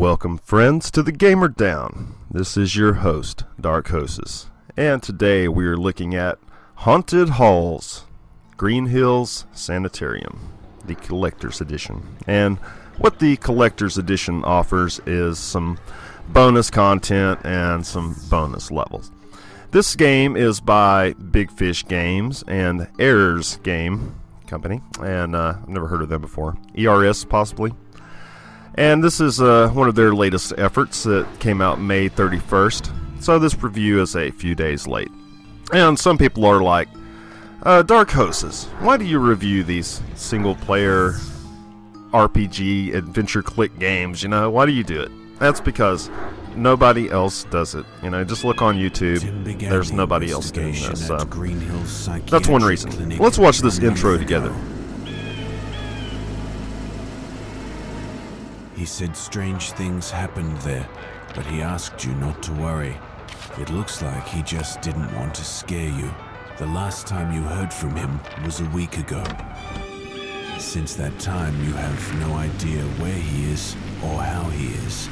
Welcome, friends, to the Gamer Down. This is your host, Dark Hoses, and today we are looking at Haunted Halls, Green Hills Sanitarium, the Collector's Edition. And what the Collector's Edition offers is some bonus content and some bonus levels. This game is by Big Fish Games and Errors Game Company, and I've never heard of them before. ERS, possibly. And this is one of their latest efforts that came out May 31st, so this review is a few days late. And some people are like, Dark Hoses, why do you review these single-player RPG adventure click games, you know? Why do you do it? That's because nobody else does it. You know, just look on YouTube, there's nobody else doing this. That's one reason. Let's watch this intro together. He said strange things happened there, but he asked you not to worry. It looks like he just didn't want to scare you. The last time you heard from him was a week ago. Since that time, you have no idea where he is or how he is.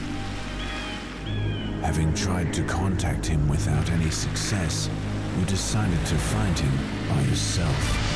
Having tried to contact him without any success, you decided to find him by yourself.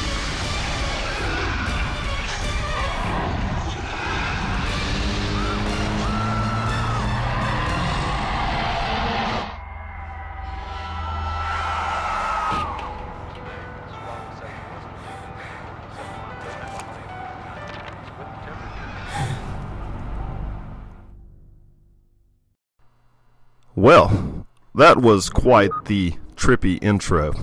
Well, that was quite the trippy intro.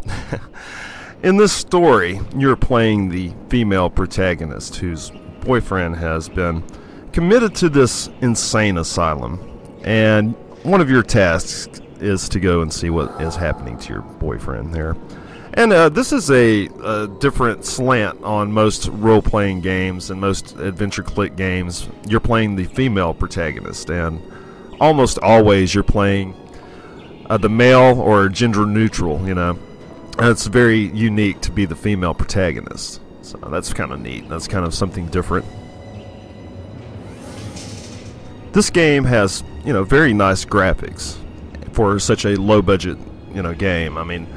In this story, you're playing the female protagonist whose boyfriend has been committed to this insane asylum, and one of your tasks is to go and see what is happening to your boyfriend there. And this is a different slant on most role-playing games and most adventure click games. You're playing the female protagonist, and almost always you're playing the male or gender neutral, you know. And it's very unique to be the female protagonist. So that's kind of neat. That's kind of something different. This game has, you know, very nice graphics for such a low budget, you know, game. I mean,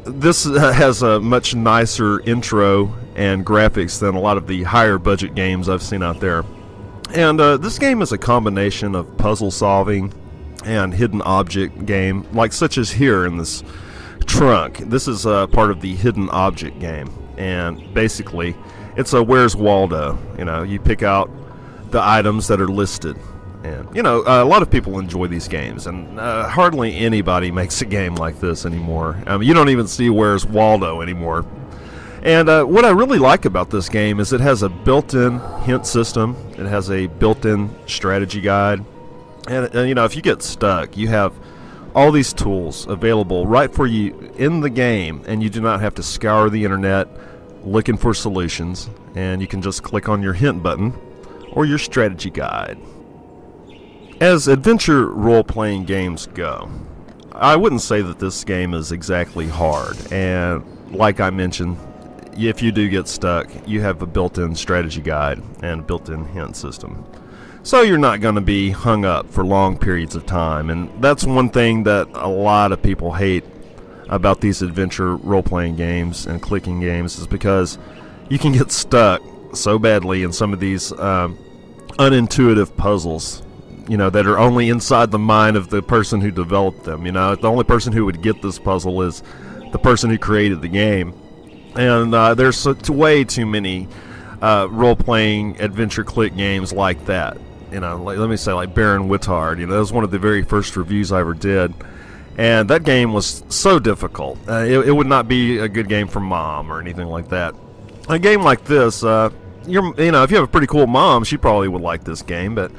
this has a much nicer intro and graphics than a lot of the higher budget games I've seen out there. And this game is a combination of puzzle solving and hidden object game, like such as here in this trunk. This is part of the hidden object game, and basically it's a Where's Waldo. You know, you pick out the items that are listed, and you know, a lot of people enjoy these games, and hardly anybody makes a game like this anymore. You don't even see Where's Waldo anymore. And what I really like about this game is it has a built-in hint system. It has a built-in strategy guide. And you know, if you get stuck, you have all these tools available right for you in the game, and you do not have to scour the internet looking for solutions. And you can just click on your hint button or your strategy guide. As adventure role-playing games go, I wouldn't say that this game is exactly hard. And like I mentioned, if you do get stuck, you have a built-in strategy guide and a built-in hint system. So you're not going to be hung up for long periods of time. And that's one thing that a lot of people hate about these adventure role-playing games and clicking games, is because you can get stuck so badly in some of these unintuitive puzzles, you know, that are only inside the mind of the person who developed them. You know, the only person who would get this puzzle is the person who created the game. And there's way too many role-playing adventure click games like that. You know, like, let me say, like Baron Wittard. You know, that was one of the very first reviews I ever did, and that game was so difficult. It would not be a good game for mom or anything like that. A game like this, you know, if you have a pretty cool mom, she probably would like this game. But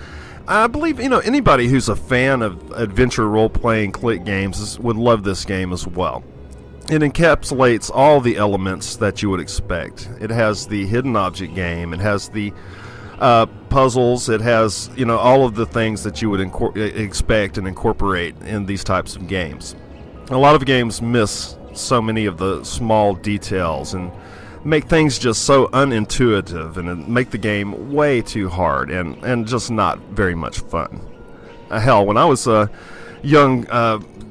I believe, you know, anybody who's a fan of adventure role-playing click games would love this game as well. It encapsulates all the elements that you would expect. It has the hidden object game. It has the puzzles. It has, you know, all of the things that you would expect and incorporate in these types of games. A lot of games miss so many of the small details and make things just so unintuitive and make the game way too hard and just not very much fun. hell, when I was a young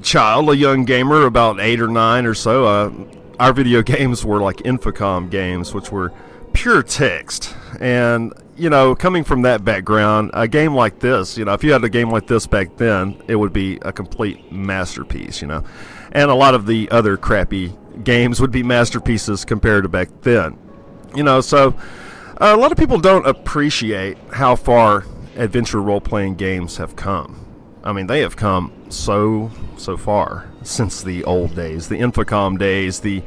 child, a young gamer, about 8 or 9 or so, our video games were like Infocom games, which were pure text. And, you know, coming from that background, a game like this, you know, if you had a game like this back then, it would be a complete masterpiece, you know. And a lot of the other crappy games would be masterpieces compared to back then. You know, so a lot of people don't appreciate how far adventure role-playing games have come. I mean, they have come so far since the old days, the Infocom days, the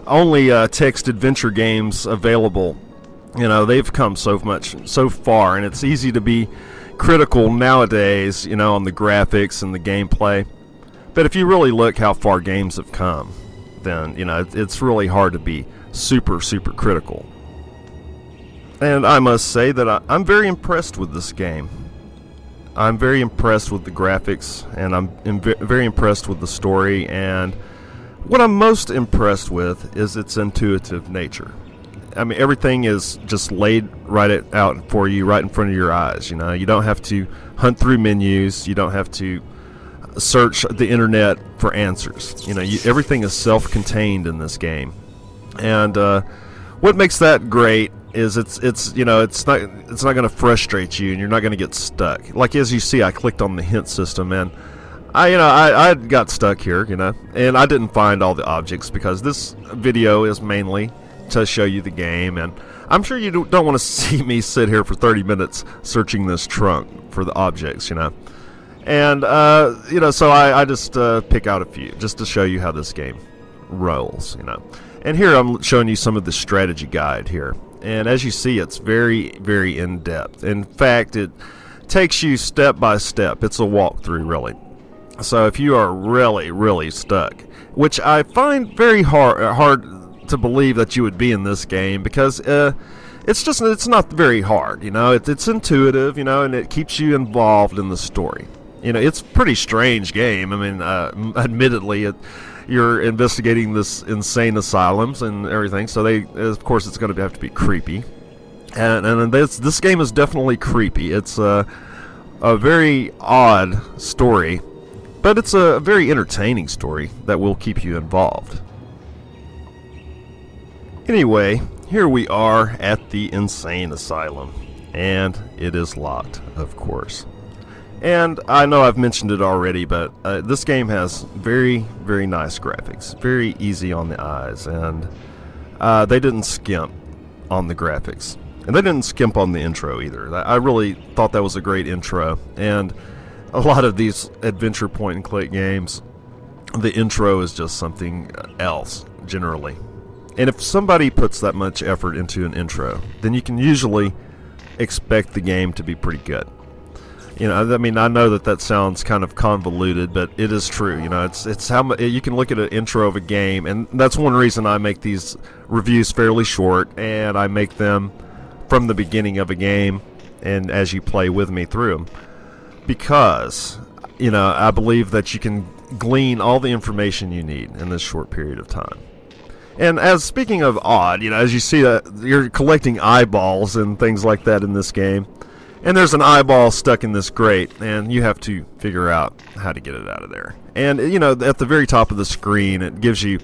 only text adventure games available. You know, they've come so far, and it's easy to be critical nowadays, you know, on the graphics and the gameplay. But if you really look how far games have come, then, you know, it's really hard to be super critical. And I must say that I'm very impressed with this game. I'm very impressed with the graphics, and I'm very impressed with the story, and what I'm most impressed with is its intuitive nature. I mean, everything is just laid right out for you, right in front of your eyes. You know, you don't have to hunt through menus. You don't have to search the internet for answers. You know, everything is self-contained in this game, and what makes that great is it's you know, it's not going to frustrate you, and you're not going to get stuck. Like, as you see, I clicked on the hint system, and I got stuck here, you know, and I didn't find all the objects because this video is mainly to show you the game, and I'm sure you don't want to see me sit here for 30 minutes searching this trunk for the objects, you know. And you know, so I just pick out a few just to show you how this game rolls, you know. And here I'm showing you some of the strategy guide here, and as you see, it's very in depth. In fact, it takes you step by step. It's a walkthrough, really. So if you are really stuck, which I find very hard to believe that you would be in this game, because it's not very hard, you know. It's intuitive, you know, and it keeps you involved in the story. You know, it's a pretty strange game. I mean, admittedly, you're investigating this insane asylums and everything, so of course it's going to have to be creepy, and this game is definitely creepy. It's a very odd story, but it's a very entertaining story that will keep you involved. Anyway, here we are at the insane asylum, and it is locked, of course. And I know I've mentioned it already, but this game has very nice graphics, very easy on the eyes, and they didn't skimp on the graphics, and they didn't skimp on the intro either. I really thought that was a great intro, and a lot of these adventure point-and-click games, the intro is just something else, generally. And if somebody puts that much effort into an intro, then you can usually expect the game to be pretty good. You know, I mean, I know that sounds kind of convoluted, but it is true. You know, it's how you can look at an intro of a game, and that's one reason I make these reviews fairly short, and I make them from the beginning of a game and as you play with me through them, because, you know, I believe that you can glean all the information you need in this short period of time. And as speaking of odd, you know, as you see that you're collecting eyeballs and things like that in this game. And there's an eyeball stuck in this grate, and you have to figure out how to get it out of there. And, you know, at the very top of the screen, it gives you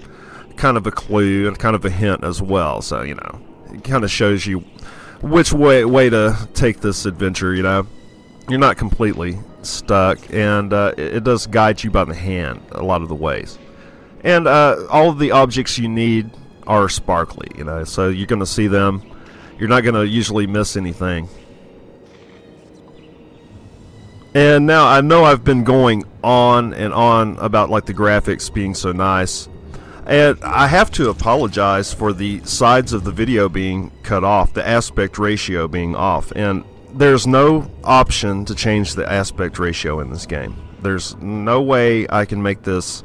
kind of a clue and kind of a hint as well. So, you know, it kind of shows you which way to take this adventure, you know. You're not completely stuck, and it does guide you by the hand a lot of the ways. And all of the objects you need are sparkly, you know, so you're going to see them. You're not going to usually miss anything. And now I know I've been going on and on about like the graphics being so nice, and I have to apologize for the sides of the video being cut off, the aspect ratio being off, and there's no option to change the aspect ratio in this game. There's no way I can make this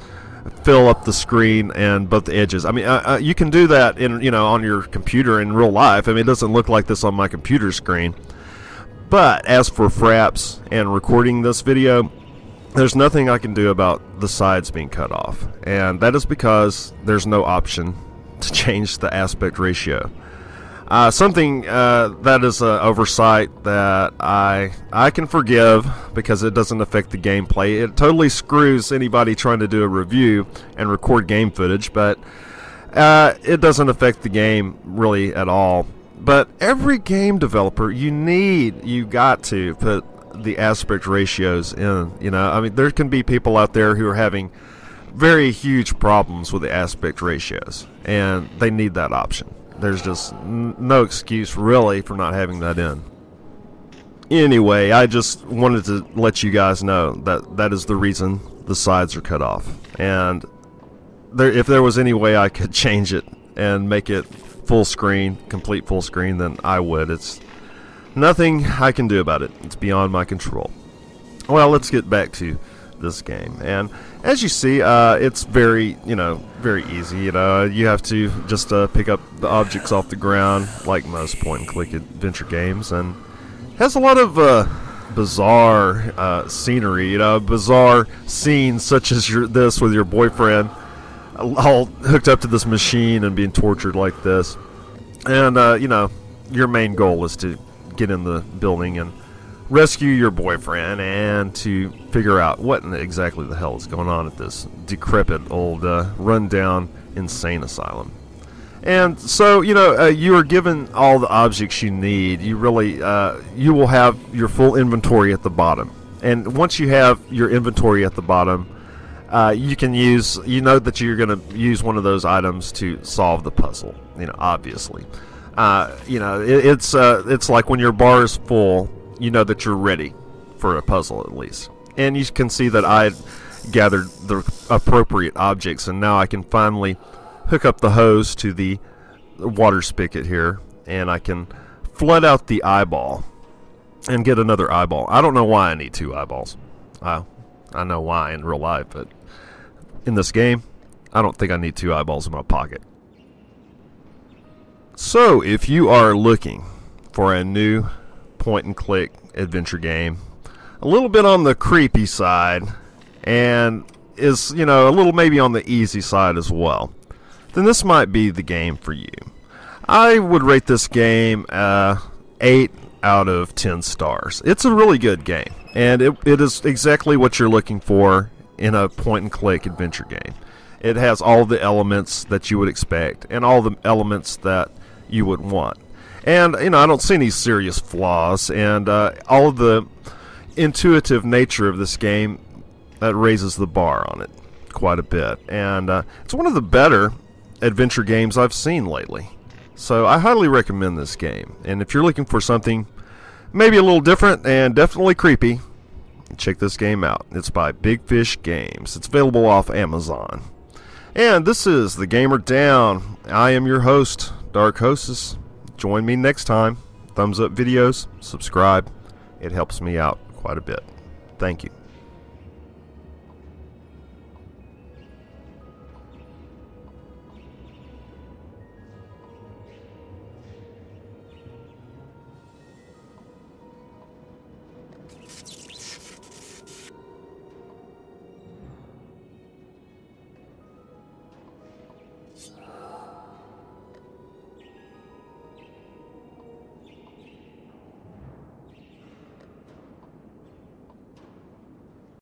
fill up the screen and both the edges. I mean, you can do that in, you know, on your computer in real life. I mean, it doesn't look like this on my computer screen. But as for fraps and recording this video, there's nothing I can do about the sides being cut off. And that is because there's no option to change the aspect ratio. Something that is an oversight that I can forgive because it doesn't affect the gameplay. It totally screws anybody trying to do a review and record game footage, but it doesn't affect the game really at all. But every game developer, you got to put the aspect ratios in. You know, I mean, there can be people out there who are having very huge problems with the aspect ratios, and they need that option. There's just no excuse really for not having that in. Anyway, I just wanted to let you guys know that that is the reason the sides are cut off. And if there was any way I could change it and make it full screen, complete full screen, then I would. It's nothing I can do about it. It's beyond my control. Well, let's get back to this game. And as you see, it's very easy. You have to just pick up the objects off the ground like most point-and-click adventure games, and has a lot of bizarre scenery. Bizarre scenes such as this with your boyfriend all hooked up to this machine and being tortured like this. And your main goal is to get in the building and rescue your boyfriend and to figure out what exactly the hell is going on at this decrepit old rundown insane asylum. And so you are given all the objects you need. You really you will have your full inventory at the bottom, and once you have your inventory at the bottom, you can use that you're going to use one of those items to solve the puzzle. Obviously, it's like when your bar is full, you know that you're ready for a puzzle at least. And you can see that I gathered the appropriate objects, and now I can finally hook up the hose to the water spigot here, and I can flood out the eyeball and get another eyeball. I don't know why I need 2 eyeballs. I know why in real life, but in this game, I don't think I need 2 eyeballs in my pocket. So, if you are looking for a new point-and-click adventure game, a little bit on the creepy side, and is, a little maybe on the easy side as well, then this might be the game for you. I would rate this game 8 out of 10 stars. It's a really good game, and it is exactly what you're looking for in a point-and-click adventure game. It has all the elements that you would expect, and all the elements that you would want. And, I don't see any serious flaws, and all of the intuitive nature of this game, that raises the bar on it quite a bit. And it's one of the better adventure games I've seen lately. So I highly recommend this game. And if you're looking for something maybe a little different and definitely creepy, check this game out. It's by Big Fish Games. It's available off Amazon. And this is The Gamer Down. I am your host, Dark Hostess. Join me next time. Thumbs up videos, subscribe. It helps me out quite a bit. Thank you.